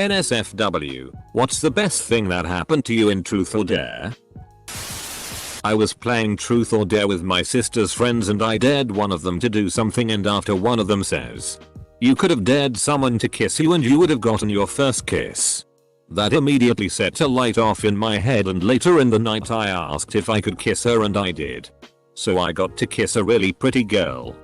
NSFW, what's the best thing that happened to you in Truth or Dare? I was playing Truth or Dare with my sister's friends and I dared one of them to do something, and after one of them says, "You could have dared someone to kiss you and you would have gotten your first kiss." That immediately set a light off in my head, and later in the night I asked if I could kiss her and I did. So I got to kiss a really pretty girl.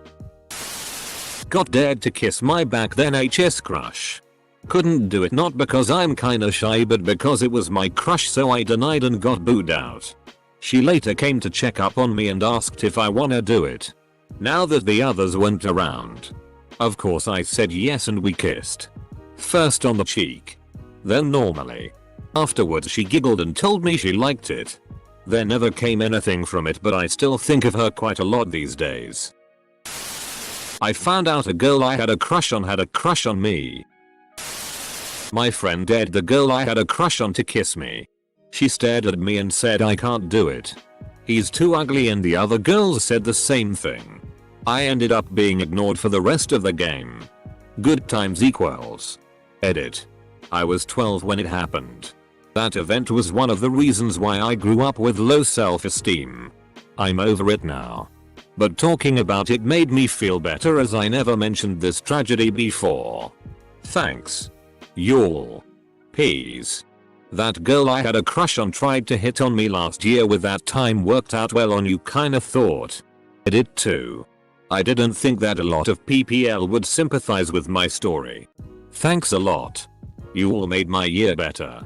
Got dared to kiss my back then HS crush. Couldn't do it, not because I'm kinda shy but because it was my crush, so I denied and got booed out. She later came to check up on me and asked if I wanna do it. Now that the others weren't around. Of course I said yes and we kissed. First on the cheek. Then normally. Afterwards she giggled and told me she liked it. There never came anything from it, but I still think of her quite a lot these days. I found out a girl I had a crush on me. My friend dared the girl I had a crush on to kiss me. She stared at me and said I can't do it. He's too ugly, and the other girls said the same thing. I ended up being ignored for the rest of the game. Good times equals. Edit. I was 12 when it happened. That event was one of the reasons why I grew up with low self-esteem. I'm over it now. But talking about it made me feel better, as I never mentioned this tragedy before. Thanks. Y'all. Peace. That girl I had a crush on tried to hit on me last year. With that time worked out well on you, kinda thought. I did too. I didn't think that a lot of PPL would sympathize with my story. Thanks a lot. You all made my year better.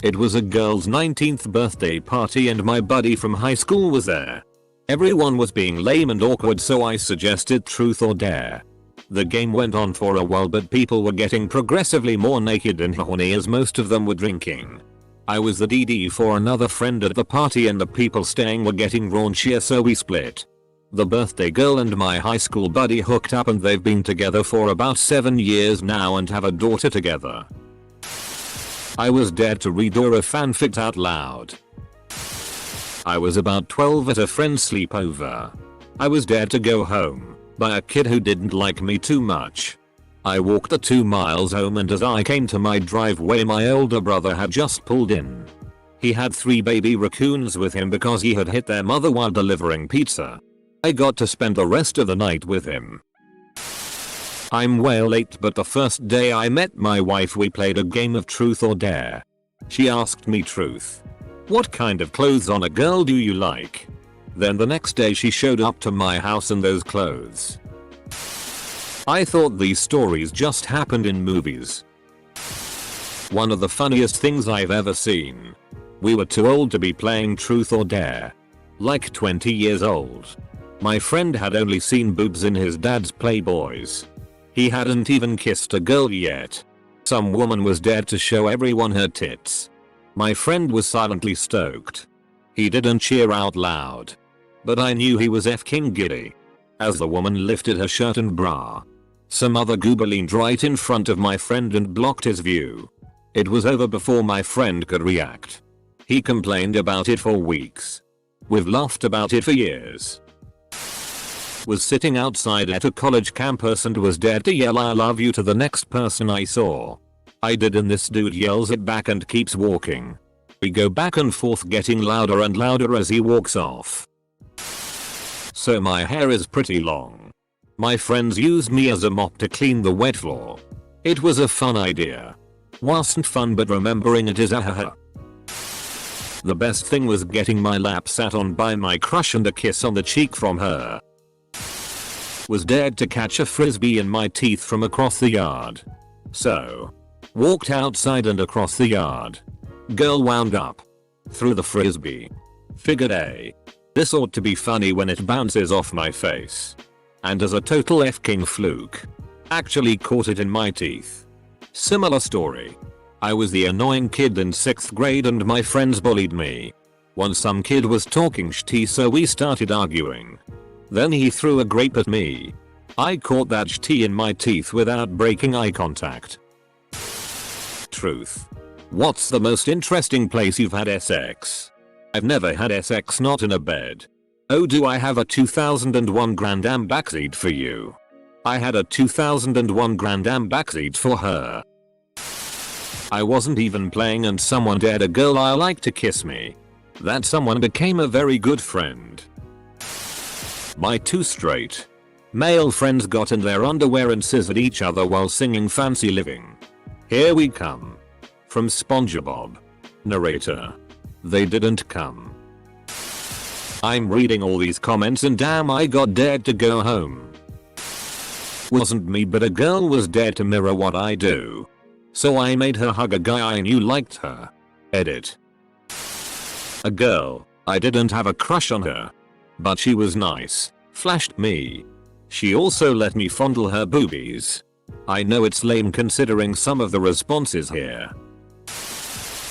It was a girl's 19th birthday party and my buddy from high school was there. Everyone was being lame and awkward, so I suggested Truth or Dare. The game went on for a while, but people were getting progressively more naked and horny as most of them were drinking. I was the DD for another friend at the party and the people staying were getting raunchier, so we split. The birthday girl and my high school buddy hooked up and they've been together for about 7 years now and have a daughter together. I was dared to read Dora fanfic out loud. I was about 12 at a friend's sleepover. I was dared to go home by a kid who didn't like me too much. I walked the 2 miles home, and as I came to my driveway my older brother had just pulled in. He had 3 baby raccoons with him because he had hit their mother while delivering pizza. I got to spend the rest of the night with him. I'm way late, but the first day I met my wife we played a game of Truth or Dare. She asked me, "Truth, what kind of clothes on a girl do you like?" Then the next day she showed up to my house in those clothes. I thought these stories just happened in movies. One of the funniest things I've ever seen. We were too old to be playing Truth or Dare. Like 20 years old. My friend had only seen boobs in his dad's Playboys. He hadn't even kissed a girl yet. Some woman was dared to show everyone her tits. My friend was silently stoked. He didn't cheer out loud. But I knew he was f-king giddy. As the woman lifted her shirt and bra, some other goober leaned right in front of my friend and blocked his view. It was over before my friend could react. He complained about it for weeks. We've laughed about it for years. Was sitting outside at a college campus and was dared to yell "I love you" to the next person I saw. I did, and this dude yells it back and keeps walking. We go back and forth, getting louder and louder as he walks off. So my hair is pretty long. My friends used me as a mop to clean the wet floor. It was a fun idea. Wasn't fun, but remembering it is ahaha. The best thing was getting my lap sat on by my crush and a kiss on the cheek from her. Was dared to catch a frisbee in my teeth from across the yard. So, walked outside and across the yard. Girl wound up. Threw the frisbee. Figured this ought to be funny when it bounces off my face. And as a total f-king fluke, actually caught it in my teeth. Similar story. I was the annoying kid in 6th grade and my friends bullied me. Once some kid was talking shit, so we started arguing. Then he threw a grape at me. I caught that shit in my teeth without breaking eye contact. Truth. What's the most interesting place you've had sex? I've never had sex, not in a bed. Oh, do I have a 2001 Grand Am backseat for you? I had a 2001 Grand Am backseat for her. I wasn't even playing and someone dared a girl I like to kiss me. That someone became a very good friend. My 2 straight male friends got in their underwear and scissored each other while singing Fancy Living. Here we come. From SpongeBob. Narrator. They didn't come. I'm reading all these comments and damn, I got dared to go home. Wasn't me, but a girl was dared to mirror what I do. So I made her hug a guy I knew liked her. Edit. A girl, I didn't have a crush on her, but she was nice, flashed me. She also let me fondle her boobies. I know it's lame considering some of the responses here.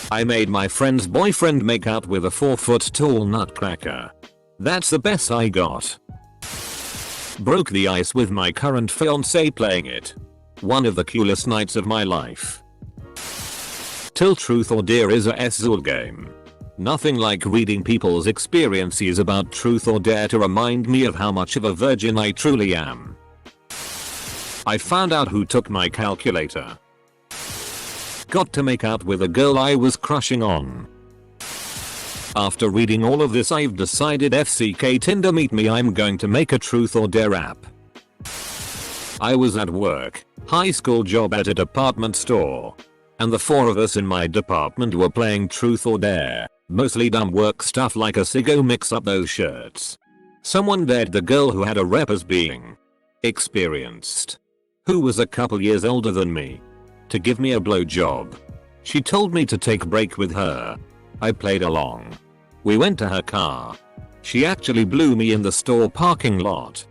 I made my friend's boyfriend make out with a 4-foot-tall nutcracker. That's the best I got. Broke the ice with my current fiancé playing it. One of the coolest nights of my life. Till Truth or Dare is a SZOL game. Nothing like reading people's experiences about Truth or Dare to remind me of how much of a virgin I truly am. I found out who took my calculator. Got to make out with a girl I was crushing on. After reading all of this, I've decided FCK Tinder meet me, I'm going to make a Truth or Dare app. I was at work, high school job at a department store. And the 4 of us in my department were playing Truth or Dare, mostly dumb work stuff like a sicko mix up those shirts. Someone dared the girl who had a rep as being experienced, who was a couple years older than me, to give me a blowjob. She told me to take a break with her. I played along. We went to her car. She actually blew me in the store parking lot.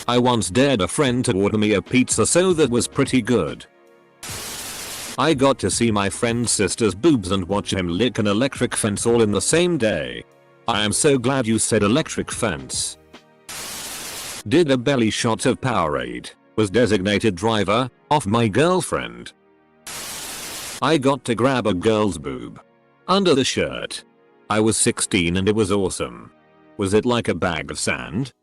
I once dared a friend to order me a pizza, so that was pretty good. I got to see my friend's sister's boobs and watch him lick an electric fence all in the same day. I am so glad you said electric fence. Did a belly shot of Powerade, was designated driver, off my girlfriend. I got to grab a girl's boob. Under the shirt. I was 16 and it was awesome. Was it like a bag of sand?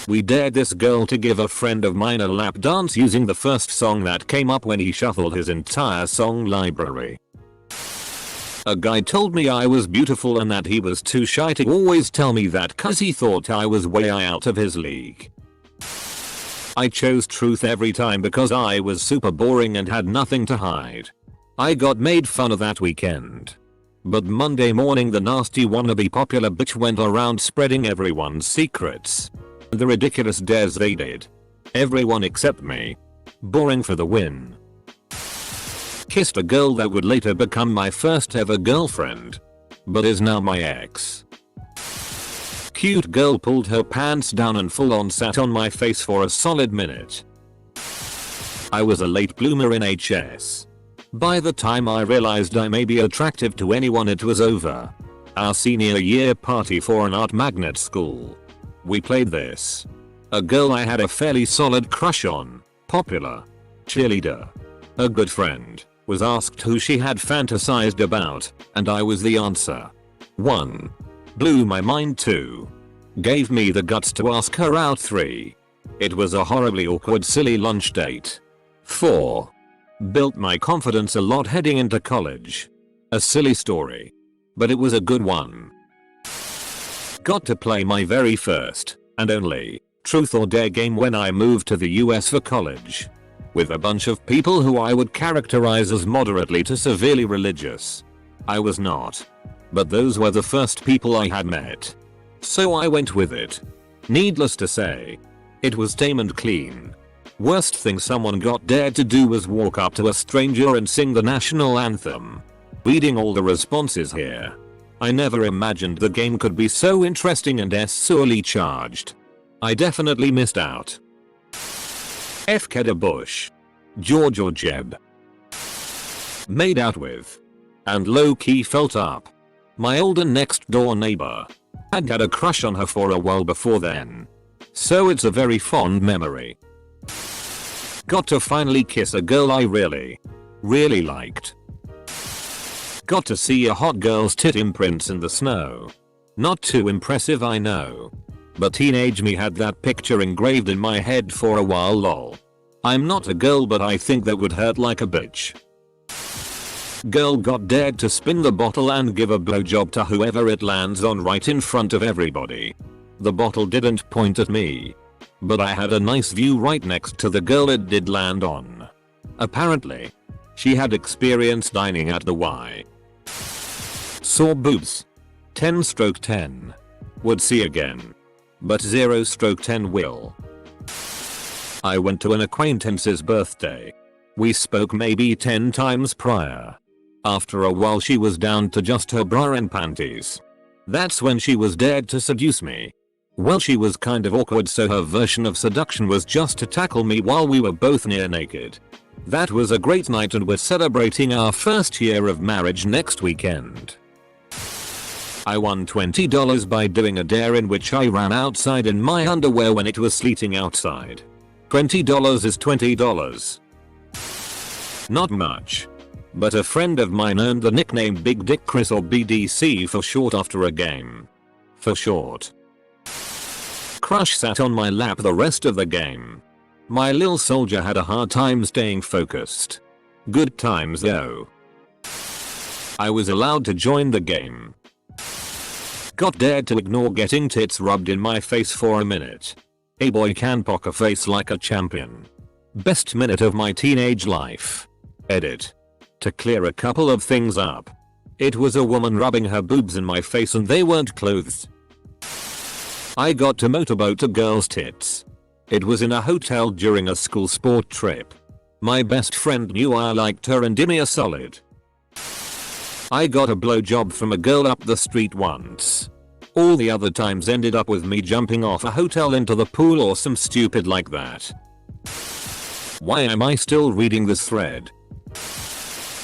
We dared this girl to give a friend of mine a lap dance using the first song that came up when he shuffled his entire song library. A guy told me I was beautiful and that he was too shy to always tell me that cause he thought I was way out of his league. I chose truth every time because I was super boring and had nothing to hide. I got made fun of that weekend. But Monday morning the nasty wannabe popular bitch went around spreading everyone's secrets. The ridiculous dares they did. Everyone except me. Boring for the win. Kissed a girl that would later become my first ever girlfriend. But is now my ex. Cute girl pulled her pants down and full on sat on my face for a solid minute. I was a late bloomer in HS. By the time I realized I may be attractive to anyone, it was over. Our senior year party for an art magnet school. We played this. A girl I had a fairly solid crush on, popular, cheerleader, a good friend, was asked who she had fantasized about, and I was the answer. 1. Blew my mind. 2. Gave me the guts to ask her out. 3. It was a horribly awkward silly lunch date. 4. Built my confidence a lot heading into college. A silly story. But it was a good one. Got to play my very first, and only, Truth or Dare game when I moved to the US for college. With a bunch of people who I would characterize as moderately to severely religious. I was not. But those were the first people I had met. So I went with it. Needless to say, it was tame and clean. Worst thing someone got dared to do was walk up to a stranger and sing the national anthem. Reading all the responses here. I never imagined the game could be so interesting and sorely charged. I definitely missed out. F. Kedda Bush. George or Jeb. Made out with. And low-key felt up. My older next door neighbor. Had a crush on her for a while before then. So it's a very fond memory. Got to finally kiss a girl I really liked. Got to see a hot girl's tit imprints in the snow. Not too impressive, I know. But teenage me had that picture engraved in my head for a while, lol. I'm not a girl, but I think that would hurt like a bitch. Girl got dared to spin the bottle and give a blowjob to whoever it lands on right in front of everybody. The bottle didn't point at me, but I had a nice view right next to the girl it did land on. Apparently, she had experience dining at the Y. Saw boobs. 10/10. Would see again. But 0/10 will. I went to an acquaintance's birthday. We spoke maybe 10 times prior. After a while she was down to just her bra and panties. That's when she was dared to seduce me. Well, she was kind of awkward, so her version of seduction was just to tackle me while we were both near naked. That was a great night and we're celebrating our first year of marriage next weekend. I won $20 by doing a dare in which I ran outside in my underwear when it was sleeting outside. $20 is $20. Not much. But a friend of mine earned the nickname Big Dick Chris, or BDC for short, after a game. For short. Crush sat on my lap the rest of the game. My lil soldier had a hard time staying focused. Good times though. I was allowed to join the game. Got dared to ignore getting tits rubbed in my face for a minute. A boy can poker face like a champion. Best minute of my teenage life. Edit. To clear a couple of things up. It was a woman rubbing her boobs in my face and they weren't clothed. I got to motorboat a girl's tits. It was in a hotel during a school sport trip. My best friend knew I liked her and did me a solid. I got a blowjob from a girl up the street once. All the other times ended up with me jumping off a hotel into the pool or some stupid like that. Why am I still reading this thread?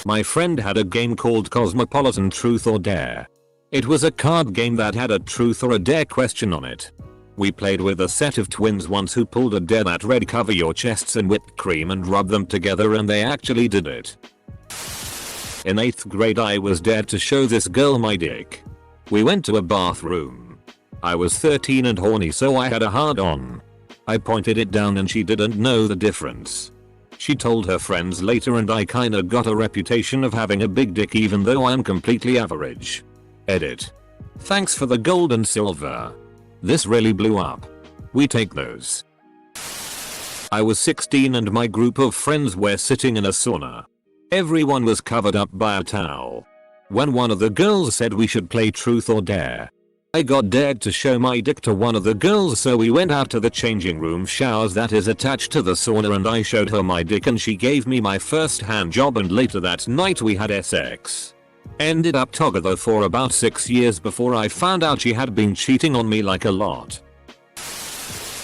My friend had a game called Cosmopolitan Truth or Dare. It was a card game that had a truth or a dare question on it. We played with a set of twins once who pulled a dare that read cover your chests in whipped cream and rub them together, and they actually did it. In 8th grade I was dared to show this girl my dick. We went to a bathroom. I was 13 and horny, so I had a hard on. I pointed it down and she didn't know the difference. She told her friends later and I kinda got a reputation of having a big dick even though I'm completely average. Edit. Thanks for the gold and silver. This really blew up. We take those. I was 16 and my group of friends were sitting in a sauna. Everyone was covered up by a towel. When one of the girls said we should play truth or dare, I got dared to show my dick to one of the girls, so we went out to the changing room showers that is attached to the sauna and I showed her my dick and she gave me my first hand job, and later that night we had sex. Ended up together for about 6 years before I found out she had been cheating on me like a lot.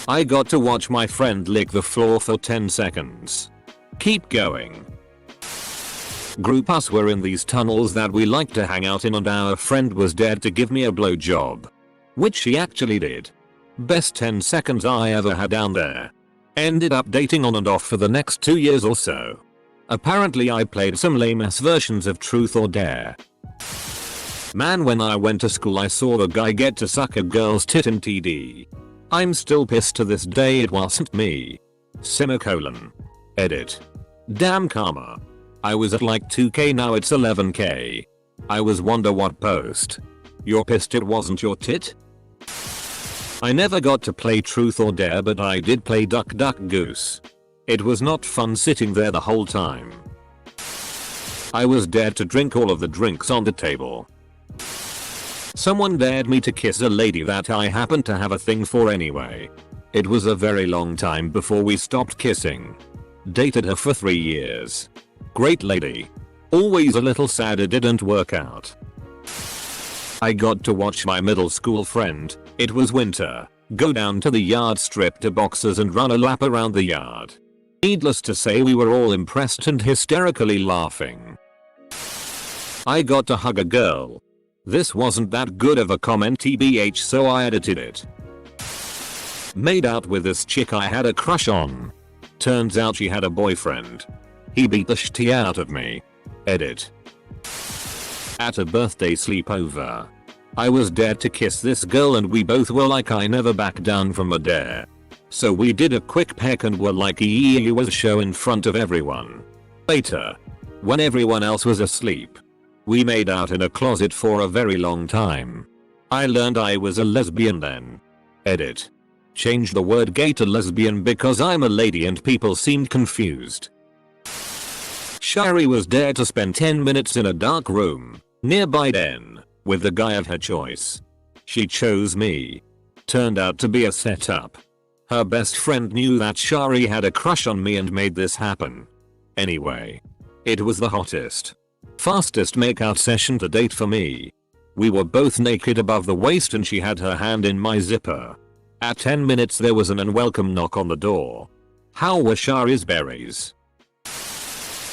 I got to watch my friend lick the floor for 10 seconds. Keep going. Group us were in these tunnels that we like to hang out in and our friend was dared to give me a blowjob. Which she actually did. Best 10 seconds I ever had down there. Ended up dating on and off for the next 2 years or so. Apparently I played some lame ass versions of truth or dare. Man, when I went to school I saw the guy get to suck a girl's tit in TD. I'm still pissed to this day it wasn't me. Semicolon. Edit. Damn karma. I was at like 2k, now it's 11k. I was wonder what post. You're pissed it wasn't your tit? I never got to play truth or dare, but I did play duck duck goose. It was not fun sitting there the whole time. I was dared to drink all of the drinks on the table. Someone dared me to kiss a lady that I happened to have a thing for anyway. It was a very long time before we stopped kissing. Dated her for 3 years. Great lady. Always a little sad it didn't work out. I got to watch my middle school friend, it was winter, go down to the yard, strip to boxers and run a lap around the yard. Needless to say we were all impressed and hysterically laughing. I got to hug a girl. This wasn't that good of a comment tbh, so I edited it. Made out with this chick I had a crush on. Turns out she had a boyfriend. He beat the shit out of me. Edit. At a birthday sleepover, I was dared to kiss this girl and we both were like I never back down from a dare. So we did a quick peck and were like you was show in front of everyone. Later, when everyone else was asleep, we made out in a closet for a very long time. I learned I was a lesbian then. Edit. Change the word gay to lesbian because I'm a lady and people seemed confused. Shari was dared to spend 10 minutes in a dark room, nearby Den, with the guy of her choice. She chose me. Turned out to be a setup. Her best friend knew that Shari had a crush on me and made this happen. Anyway, it was the hottest, fastest makeout session to date for me. We were both naked above the waist and she had her hand in my zipper. At 10 minutes there was an unwelcome knock on the door. How were Shari's berries?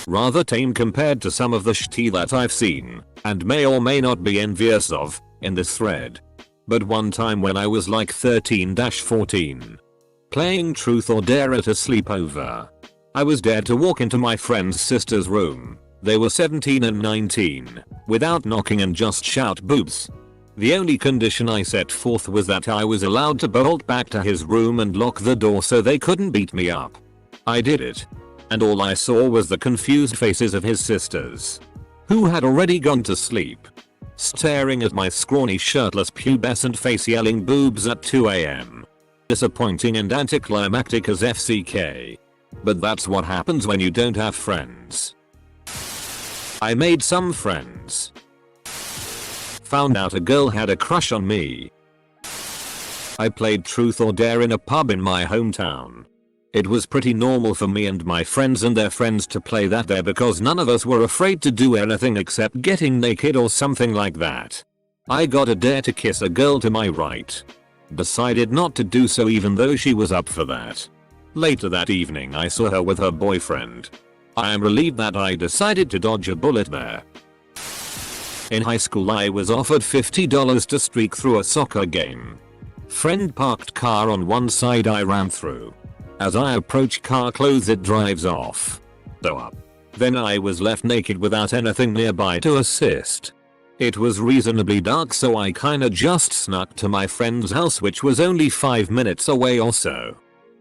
Rather tame compared to some of the shit that I've seen, and may or may not be envious of, in this thread. But one time when I was like 13-14, playing truth or dare at a sleepover, I was dared to walk into my friend's sister's room. They were 17 and 19, without knocking and just shout boobs. The only condition I set forth was that I was allowed to bolt back to his room and lock the door so they couldn't beat me up. I did it. And all I saw was the confused faces of his sisters, who had already gone to sleep, staring at my scrawny shirtless pubescent face yelling boobs at 2 AM. Disappointing and anticlimactic as FCK. But that's what happens when you don't have friends. I made some friends. Found out a girl had a crush on me. I played truth or dare in a pub in my hometown. It was pretty normal for me and my friends and their friends to play that there because none of us were afraid to do anything except getting naked or something like that. I got a dare to kiss a girl to my right. Decided not to do so even though she was up for that. Later that evening I saw her with her boyfriend. I am relieved that I decided to dodge a bullet there. In high school I was offered $50 to streak through a soccer game. Friend parked car on one side, I ran through. As I approach car close it drives off. So up. Then I was left naked without anything nearby to assist. It was reasonably dark so I kinda just snuck to my friend's house which was only 5 minutes away or so.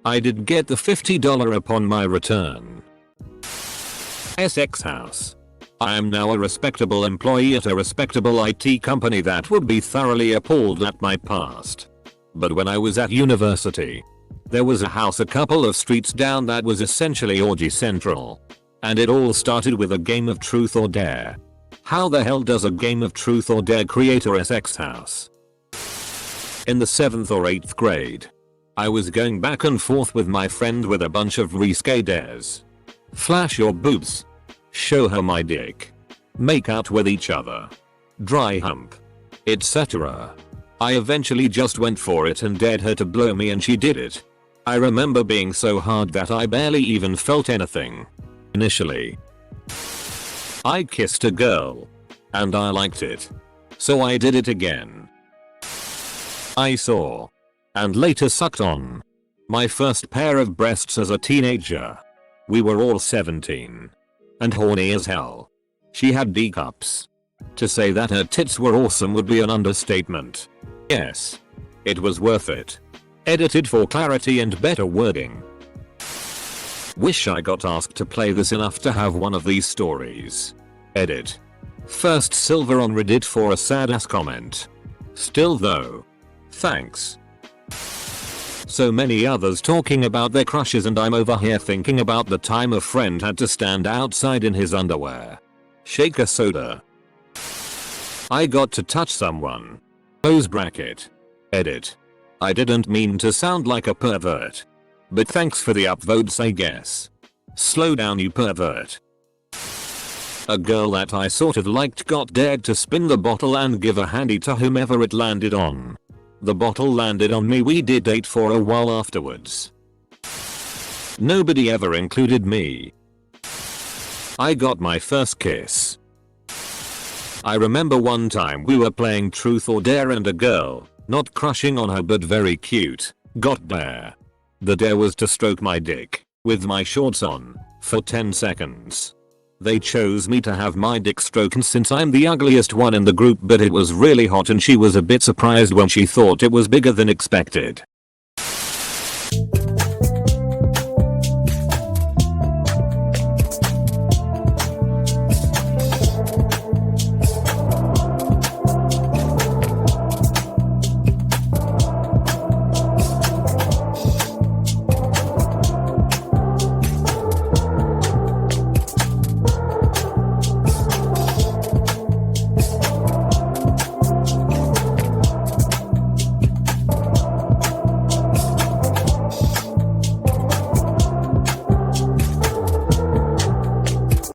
I did get the $50 upon my return. Essex house. I am now a respectable employee at a respectable IT company that would be thoroughly appalled at my past. But when I was at university, there was a house a couple of streets down that was essentially orgy central. And it all started with a game of truth or dare. How the hell does a game of truth or dare create a Essex house? In the 7th or 8th grade, I was going back and forth with my friend with a bunch of risque dares. Flash your boobs. Show her my dick. Make out with each other. Dry hump. Etc. I eventually just went for it and dared her to blow me and she did it. I remember being so hard that I barely even felt anything. Initially, I kissed a girl. And I liked it. So I did it again. I saw. And later sucked on. My first pair of breasts as a teenager. We were all 17. And horny as hell. She had D cups. To say that her tits were awesome would be an understatement. Yes. It was worth it. Edited for clarity and better wording. Wish I got asked to play this enough to have one of these stories. Edit. First silver on Reddit for a sad ass comment. Still though. Thanks. So many others talking about their crushes and I'm over here thinking about the time a friend had to stand outside in his underwear. Shake a soda. I got to touch someone. Close bracket. Edit. I didn't mean to sound like a pervert. But thanks for the upvotes I guess. Slow down you pervert. A girl that I sort of liked got dared to spin the bottle and give a handy to whomever it landed on. The bottle landed on me, we did date for a while afterwards. Nobody ever included me. I got my first kiss. I remember one time we were playing truth or dare and a girl, not crushing on her but very cute, got dare. The dare was to stroke my dick, with my shorts on, for 10 seconds. They chose me to have my dick stroked since I'm the ugliest one in the group, but it was really hot and she was a bit surprised when she thought it was bigger than expected.